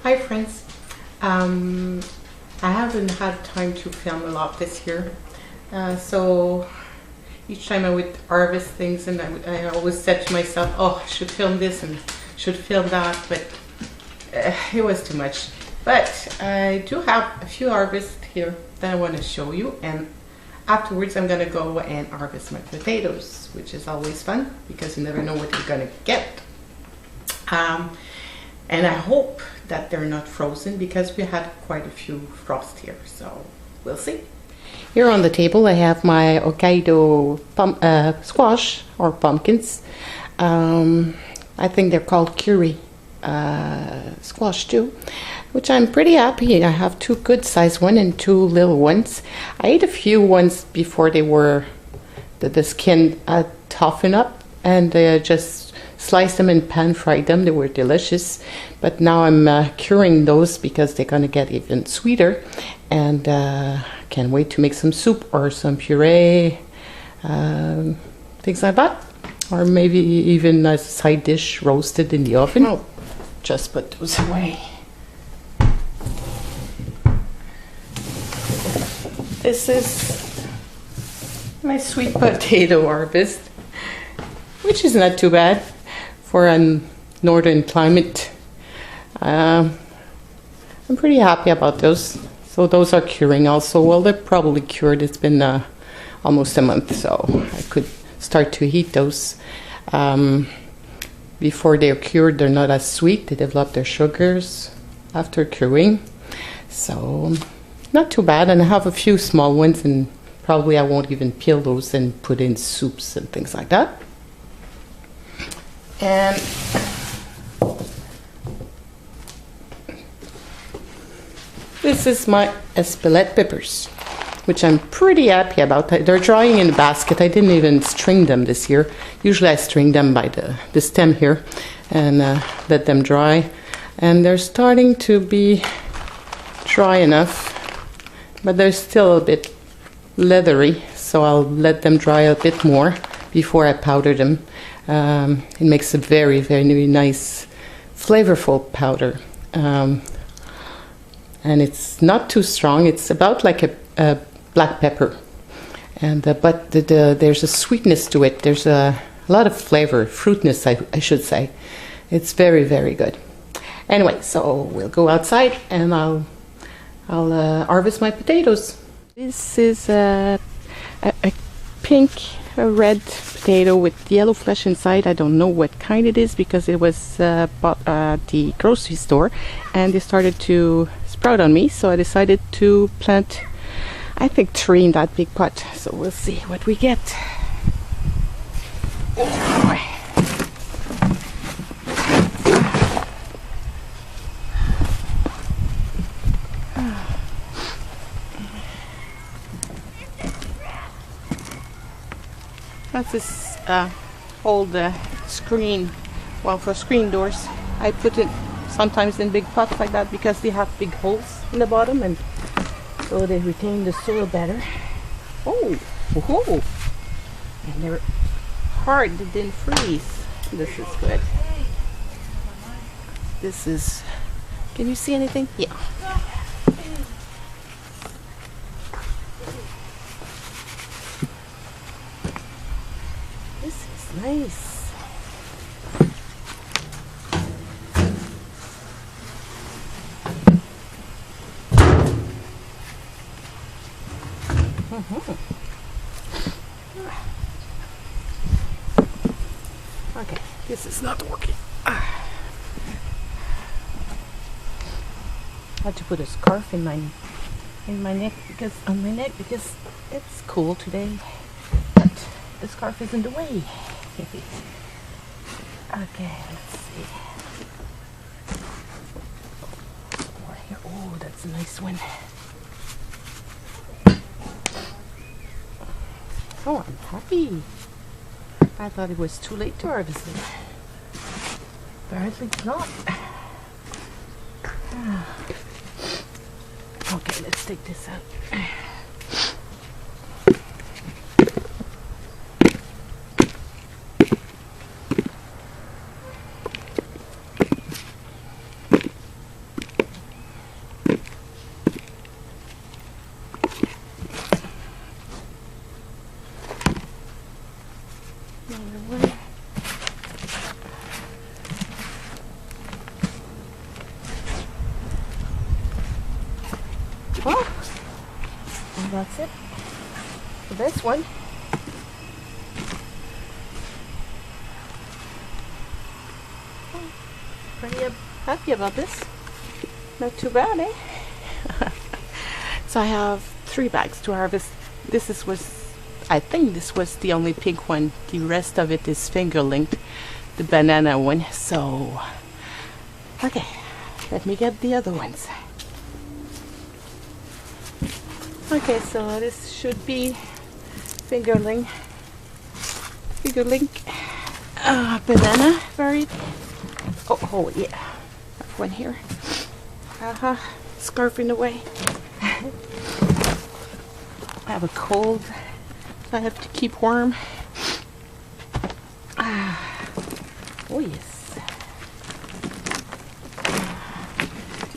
Hi friends. I haven't had time to film a lot this year, so each time I would harvest things, and I always said to myself, "Oh, I should film this and should film that," but it was too much. But I do have a few harvests here that I want to show you, and afterwards I'm gonna go and harvest my potatoes, which is always fun because you never know what you're gonna get. And I hope that they're not frozen because we had quite a few frost here, so we'll see. Here on the table I have my Hokkaido squash or pumpkins. I think they're called curry squash too, which I'm pretty happy. I have two good sized ones and two little ones. I ate a few ones before they were the skin toughened up, and just sliced them and pan fried them. They were delicious, but now I'm curing those because they're gonna get even sweeter, and can't wait to make some soup or some puree, things like that, or maybe even a side dish roasted in the oven. I'll just put those away. This is my sweet potato harvest, which is not too bad for a northern climate. I'm pretty happy about those. So those are curing also. Well, they're probably cured. It's been almost a month, so I could start to heat those. Before they're cured, they're not as sweet. They develop their sugars after curing. So not too bad. And I have a few small ones, and probably I won't even peel those and put in soups and things like that. And this is my Espelette peppers, which I'm pretty happy about. They're drying in a basket. I didn't even string them this year. Usually I string them by the stem here and let them dry. And they're starting to be dry enough, but they're still a bit leathery, so I'll let them dry a bit more before I powder them. It makes a very, very nice, flavorful powder. And it's not too strong. It's about like a black pepper, and but there's a sweetness to it. There's a lot of flavor, fruitness, I should say. It's very, very good. Anyway, so we'll go outside, and I'll harvest my potatoes. This is a pink, red potato with yellow flesh inside. I don't know what kind it is because it was bought at the grocery store, and they started to sprout on me, so I decided to plant, I think, 3 in that big pot. So we'll see what we get. Oh boy. That's this old screen, well, for screen doors. I put it sometimes in big pots like that because they have big holes in the bottom, and so they retain the soil better. Oh, whoa. And they're hard, they didn't freeze. This is good. This is, can you see anything? Yeah. This is nice. Okay, this is not working. I had to put a scarf in my neck because it's cool today, but the scarf is in the way. Okay, let's see. More here. Oh, that's a nice one. Oh, I'm happy. I thought it was too late to harvest it. Apparently it's not. Okay, let's take this out. Well, and that's it for this one. Pretty happy about this. Not too bad, eh? So I have 3 bags to harvest. I think this was the only pink one. The rest of it is finger-linked, the banana one. So, okay, let me get the other ones. Okay, so this should be finger-link banana varied. Oh yeah, I have one here. Scarfing away. I have a cold, so I have to keep warm. Oh yes.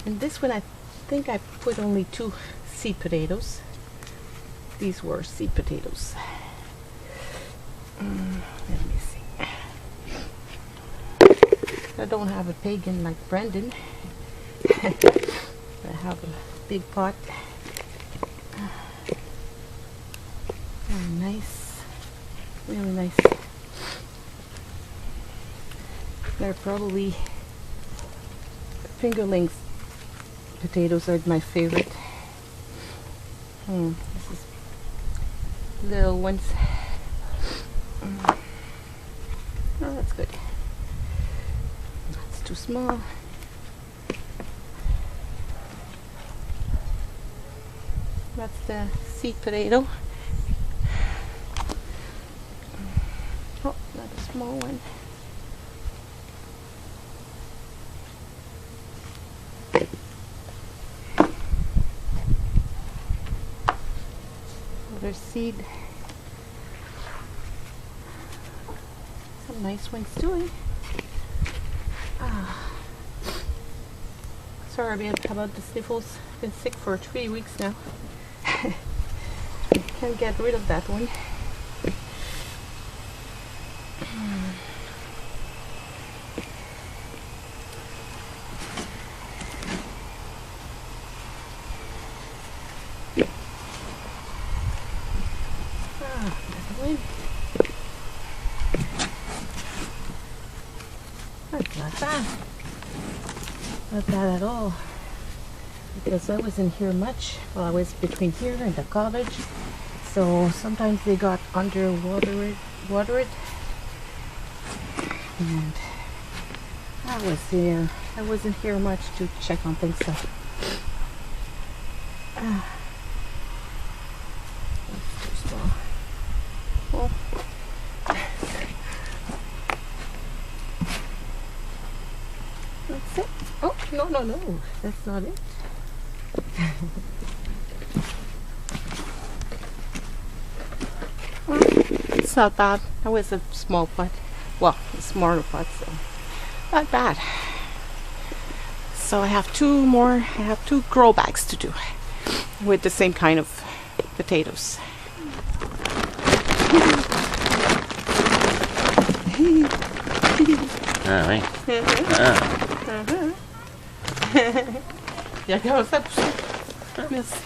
And this one I think I put only 2 seed potatoes. These were seed potatoes. Let me see. I don't have a pagan like Brendan. I have a big pot. Very nice. Really nice. They're probably fingerlings potatoes are my favorite. This is little ones. Oh, that's good. That's too small. That's the seed potato. Oh, another small one. Another seed. Some nice ones too. Sorry about the sniffles. Been sick for 3 weeks now. Can't get rid of that one. That's not bad. Not bad at all. Because I wasn't here much. Well, I was between here and the college. So sometimes they got underwatered. And I wasn't here much to check on things. So. That's too small. Well, that's it. Oh, no. That's not it. Well, it's not bad. That was a small pot. Well, a smaller pot, so not bad. So I have 2 more. I have 2 grow bags to do with the same kind of potatoes. Ah oui. Il y a comme ça. Merci.